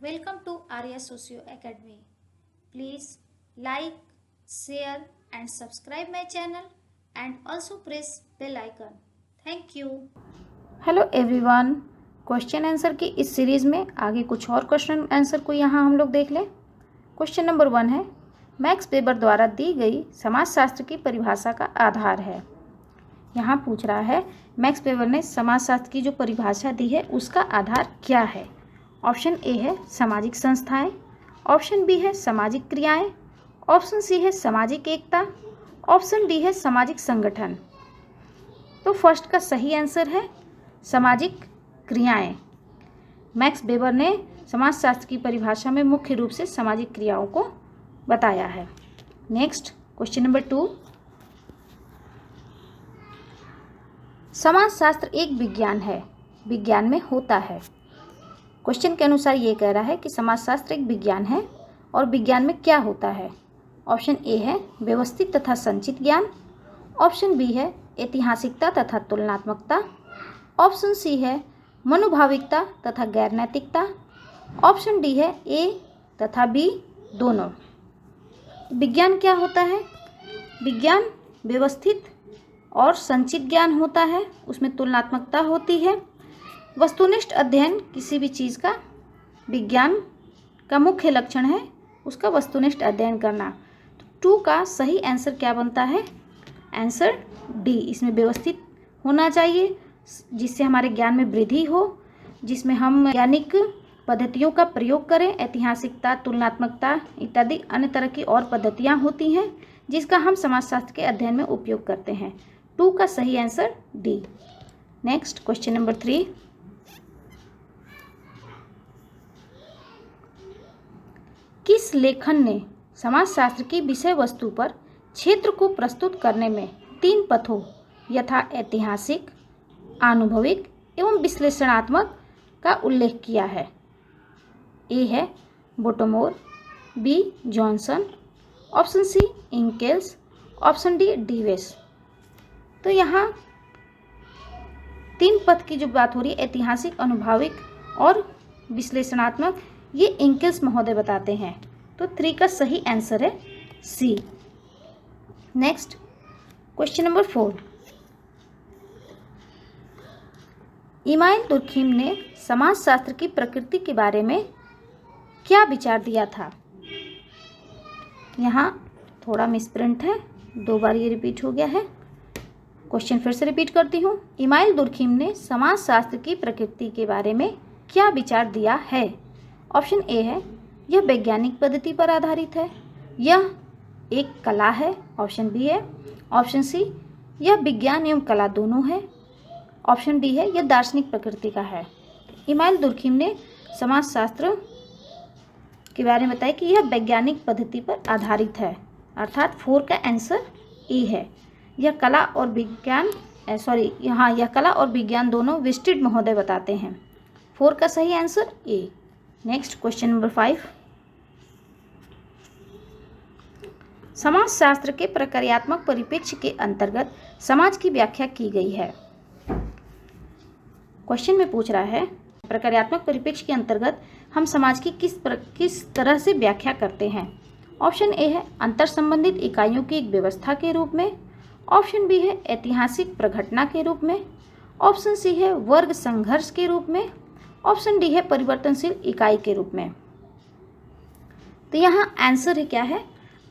Welcome to Arya Socio Academy. Please like, share and subscribe my channel and also press bell icon. Thank you. Hello everyone. Question answer की इस series में आगे कुछ और question answer को यहाँ हम लोग देख लें। क्वेश्चन नंबर 1 है, मैक्स वेबर द्वारा दी गई समाजशास्त्र की परिभाषा का आधार है। यहाँ पूछ रहा है मैक्स वेबर ने समाजशास्त्र की जो परिभाषा दी है उसका आधार क्या है। ऑप्शन ए है सामाजिक संस्थाएं, ऑप्शन बी है सामाजिक क्रियाएं, ऑप्शन सी है सामाजिक एकता, ऑप्शन डी है सामाजिक संगठन। तो फर्स्ट का सही आंसर है सामाजिक क्रियाएं। मैक्स वेबर ने समाजशास्त्र की परिभाषा में मुख्य रूप से सामाजिक क्रियाओं को बताया है। नेक्स्ट क्वेश्चन नंबर 2, समाजशास्त्र एक विज्ञान है, विज्ञान में होता है। क्वेश्चन के अनुसार ये कह रहा है कि समाजशास्त्र एक विज्ञान है और विज्ञान में क्या होता है। ऑप्शन ए है व्यवस्थित तथा संचित ज्ञान, ऑप्शन बी है ऐतिहासिकता तथा तुलनात्मकता, ऑप्शन सी है मनोभाविकता तथा गैर नैतिकता, ऑप्शन डी है ए तथा बी दोनों। विज्ञान क्या होता है? विज्ञान व्यवस्थित और संचित ज्ञान होता है, उसमें तुलनात्मकता होती है। वस्तुनिष्ठ अध्ययन किसी भी चीज़ का विज्ञान का मुख्य लक्षण है उसका वस्तुनिष्ठ अध्ययन करना। तो 2 का सही आंसर क्या बनता है? आंसर डी, इसमें व्यवस्थित होना चाहिए जिससे हमारे ज्ञान में वृद्धि हो, जिसमें हम वैज्ञानिक पद्धतियों का प्रयोग करें। ऐतिहासिकता, तुलनात्मकता इत्यादि अन्य तरह की और पद्धतियाँ होती हैं जिसका हम समाजशास्त्र के अध्ययन में उपयोग करते हैं। 2 का सही answer D. Next question number 3, किस लेखन ने समाजशास्त्र की विषय वस्तु पर क्षेत्र को प्रस्तुत करने में 3 पथों यथा ऐतिहासिक, आनुभविक एवं विश्लेषणात्मक का उल्लेख किया है? ए है Bottomore, B Johnson, option C Inkeles, option D Davis. तो यहाँ 3 पथ की जो बात हो रही है ऐतिहासिक, अनुभविक और विश्लेषणात्मक, ये इंकेल्स महोदय बताते हैं। तो 3 का सही आंसर है C. Next question number 4, Emile Durkheim ने समाजशास्त्र की प्रकृति के बारे में क्या विचार दिया था? यहाँ थोड़ा मिसप्रिंट है, 2 बार ये रिपीट हो गया है। क्वेश्चन फिर से रिपीट करती हूँ। इमाइल दुर्खिम ने समाजशास्त्र की प्रकृति के बारे में क्या विचार दिया है? ऑप्शन ए है यह वैज्ञानिक पद्धति पर आधारित है, यह एक कला है, ऑप्शन बी है, ऑप्शन सी यह विज्ञान एवं कला दोनों है, ऑप्शन डी है यह दार्शनिक प्रकृति का है। इमाइल दुर्खिम ने समाजशास्त्र के बारे में बताया कि यह वैज्ञानिक पद्धति पर आधारित है, अर्थात 4 का आंसर ए है। यह कला और विज्ञान यह कला और विज्ञान दोनों विस्टिड महोदय बताते हैं। 4 का सही answer A. Next question number 5, समाजशास्त्र के प्रक्रियात्मक परिप्रेक्ष्य के अंतर्गत समाज की व्याख्या की गई है। क्वेश्चन में पूछ रहा है प्रक्रियात्मक परिप्रेक्ष्य के अंतर्गत हम समाज की किस तरह से व्याख्या करते हैं। ऑप्शन ए है अंतर संबंधित इकाइयों की एक व्यवस्था के रूप में, ऑप्शन बी है ऐतिहासिक प्रघटना के रूप में, ऑप्शन सी है वर्ग संघर्ष के रूप में, ऑप्शन डी है परिवर्तनशील इकाई के रूप में। तो यहाँ आंसर है क्या है?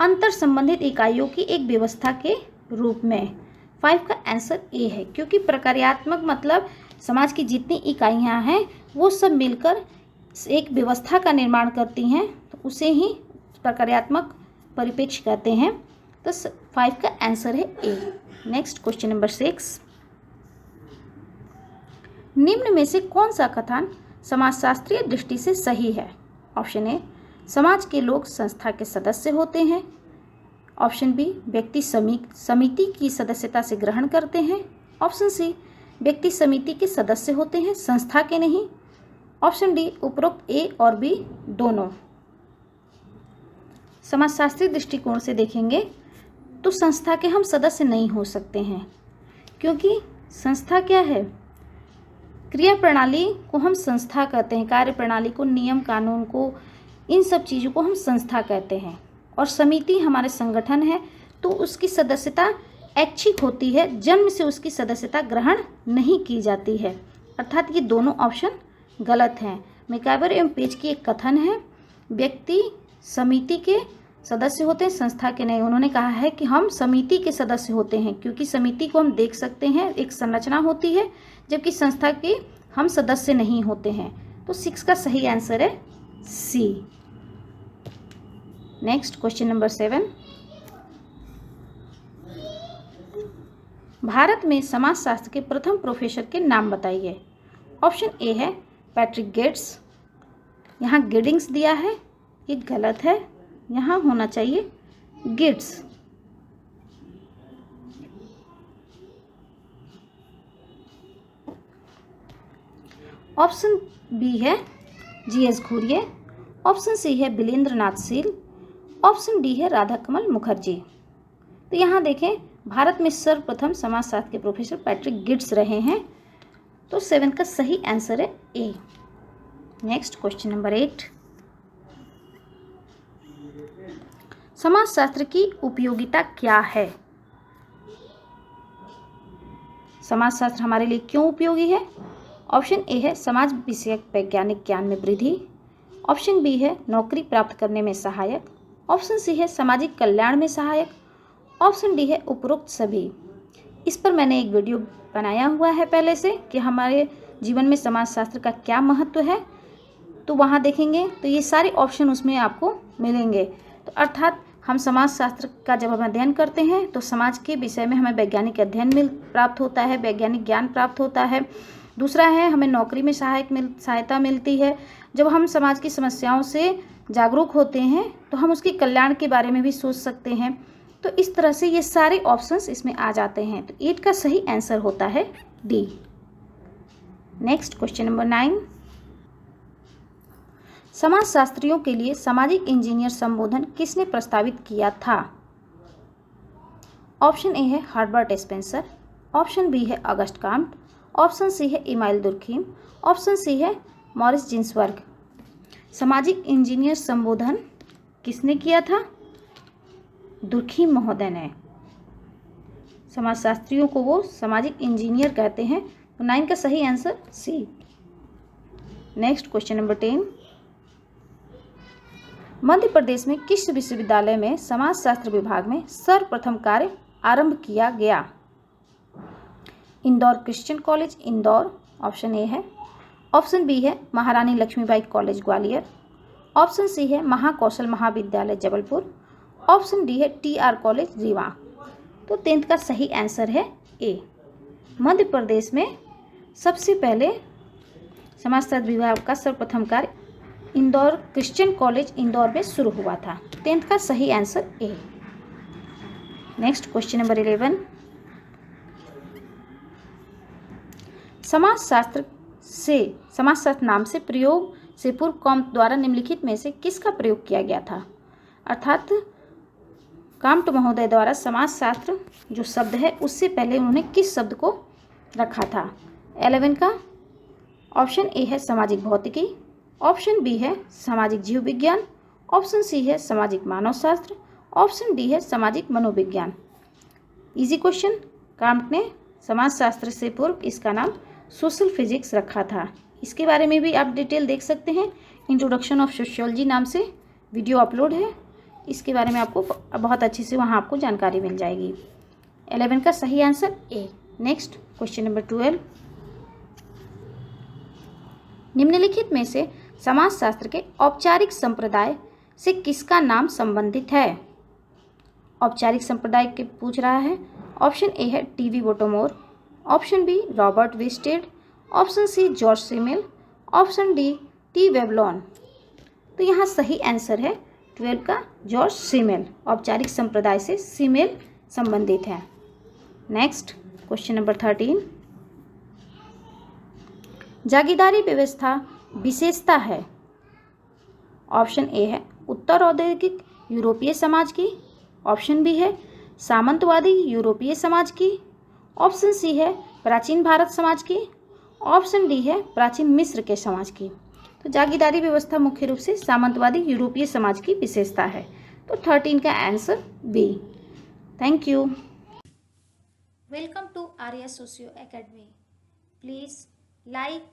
अंतर संबंधित इकाइयों की एक व्यवस्था के रूप में। 5 का आंसर ए है, क्योंकि प्रक्रियात्मक मतलब समाज की जितनी इकाइयाँ हैं वो सब मिलकर एक व्यवस्था का निर्माण करती हैं, तो उसे ही प्रक्रियात्मक परिप्रेक्ष्य कहते हैं। तो 5 का आंसर है ए। नेक्स्ट क्वेश्चन नंबर 6, निम्न में से कौन सा कथन समाजशास्त्रीय दृष्टि से सही है? ऑप्शन ए समाज के लोग संस्था के सदस्य होते हैं, ऑप्शन बी व्यक्ति समिति की सदस्यता से ग्रहण करते हैं, ऑप्शन सी व्यक्ति समिति के सदस्य होते हैं संस्था के नहीं, ऑप्शन डी उपरोक्त ए और बी दोनों। समाजशास्त्रीय दृष्टिकोण से देखेंगे तो संस्था के हम सदस्य नहीं हो सकते हैं, क्योंकि संस्था क्या है? क्रिया प्रणाली को हम संस्था कहते हैं, कार्य प्रणाली को, नियम कानून को, इन सब चीज़ों को हम संस्था कहते हैं। और समिति हमारे संगठन है, तो उसकी सदस्यता ऐच्छिक होती है, जन्म से उसकी सदस्यता ग्रहण नहीं की जाती है। अर्थात ये दोनों ऑप्शन गलत हैं। मैकाइवर एवं पेज की एक कथन है, व्यक्ति समिति के सदस्य होते हैं, संस्था के नहीं। उन्होंने कहा है कि हम समिति के सदस्य होते हैं, क्योंकि समिति को हम देख सकते हैं, एक संरचना होती है, जबकि संस्था के हम सदस्य नहीं होते हैं। तो 6 का सही आंसर है C. Next question number 7, Bharat में समाजशास्त्र के प्रथम प्रोफेसर के नाम बताइए। ऑप्शन ए है पैट्रिक गेट्स। यहाँ गिडिंग्स दिया है, ये गलत है, यहाँ होना चाहिए गिड्स। ऑप्शन बी है जीएस घुरिये। ऑप्शन सी है बिलेंद्र नाथ शील। ऑप्शन डी है राधा कमल मुखर्जी। तो यहाँ देखें, भारत में सर्वप्रथम समाजशास्त्र के प्रोफेसर पैट्रिक गिड्स रहे हैं। तो 7 का सही आंसर है ए। नेक्स्ट क्वेश्चन नंबर 8, समाजशास्त्र की उपयोगिता क्या है? समाजशास्त्र हमारे लिए क्यों उपयोगी है? ऑप्शन ए है समाज विषयक वैज्ञानिक ज्ञान में वृद्धि। ऑप्शन बी है नौकरी प्राप्त करने में सहायक। ऑप्शन सी है सामाजिक कल्याण में सहायक। ऑप्शन डी है उपरोक्त सभी। इस पर मैंने एक वीडियो बनाया हुआ है पहले से कि हमारे जीवन में समाजशास्त्र का क्या महत्व है, तो वहाँ देखेंगे तो ये सारे ऑप्शन उसमें आपको मिलेंगे। तो अर्थात हम समाजशास्त्र का जब हम अध्ययन करते हैं तो समाज के विषय में हमें वैज्ञानिक अध्ययन प्राप्त होता है, वैज्ञानिक ज्ञान प्राप्त होता है। दूसरा है हमें नौकरी में सहायता मिलती है। जब हम समाज की समस्याओं से जागरूक होते हैं तो हम उसके कल्याण के बारे में भी सोच सकते हैं। तो इस तरह से ये सारे ऑप्शंस इसमें आ जाते हैं। तो 8 का सही आंसर होता है डी। नेक्स्ट क्वेश्चन नंबर 9, समाजशास्त्रियों के लिए सामाजिक इंजीनियर संबोधन किसने प्रस्तावित किया था? ऑप्शन ए है हर्बर्ट स्पेंसर। ऑप्शन बी है अगस्ट काम्ट। ऑप्शन सी है इमाइल दुर्खीम। ऑप्शन सी है मॉरिस जिन्सबर्ग। सामाजिक इंजीनियर संबोधन किसने किया था? दुर्खीम महोदय ने। समाजशास्त्रियों को वो सामाजिक इंजीनियर कहते हैं। तो 9 का सही answer C. Next question number 10, Madhya Pradesh में किस विश्वविद्यालय में समाजशास्त्र विभाग में सर्वप्रथम कार्य आरंभ किया गया? Indore Christian college Indore, option A है। ऑप्शन बी है Maharani Laxmibai college Gwalior. Option C है महाकौशल महाविद्यालय जबलपुर। ऑप्शन डी है TR कॉलेज रीवा। तो 10th का सही आंसर है ए। मध्य प्रदेश में सबसे पहले समाजशास्त्र विभाग का सर्वप्रथम कार्य इंदौर क्रिश्चियन कॉलेज इंदौर में शुरू हुआ था। 10th का सही answer A. Next question number 11, समाजशास्त्र नाम से प्रयोग से पूर्व काम्ट द्वारा निम्नलिखित में से किसका प्रयोग किया गया था? अर्थात काम्ट महोदय द्वारा समाजशास्त्र जो शब्द है उससे पहले उन्होंने किस शब्द को रखा था? 11 का ऑप्शन ए है सामाजिक भौतिकी। ऑप्शन बी है सामाजिक जीव विज्ञान। ऑप्शन सी है सामाजिक मानव शास्त्र। ऑप्शन डी है सामाजिक मनोविज्ञान। Easy question. काम्ट ने समाजशास्त्र से पूर्व इसका नाम सोशल फिजिक्स रखा था। इसके बारे में भी आप डिटेल देख सकते हैं। इंट्रोडक्शन ऑफ सोशियोलॉजी नाम से वीडियो अपलोड है, इसके बारे में आपको बहुत अच्छे से वहाँ आपको जानकारी मिल जाएगी। 11 का सही answer A. Next question number 12, निम्नलिखित में से समाजशास्त्र के औपचारिक संप्रदाय से किसका नाम संबंधित है? औपचारिक संप्रदाय के पूछ रहा है। ऑप्शन ए है TB Bottomore. Option B Robert Bierstedt. Option C George Simmel. Option D T Veblen. तो यहाँ सही आंसर है 12 का जॉर्ज सीमेल। औपचारिक संप्रदाय से सीमेल संबंधित है। नेक्स्ट क्वेश्चन नंबर 13, जागीरदारी व्यवस्था विशेषता है? ऑप्शन ए है उत्तर औद्योगिक यूरोपीय समाज की। ऑप्शन बी है सामंतवादी यूरोपीय समाज की। ऑप्शन सी है प्राचीन भारत समाज की। ऑप्शन डी है प्राचीन मिस्र के समाज की। तो जागीरदारी व्यवस्था मुख्य रूप से सामंतवादी यूरोपीय समाज की विशेषता है। तो 13 का answer B. Thank you. Welcome to Arya Socio Academy. Please like,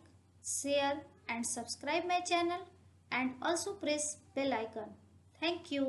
share and subscribe my channel and also press bell icon. Thank you.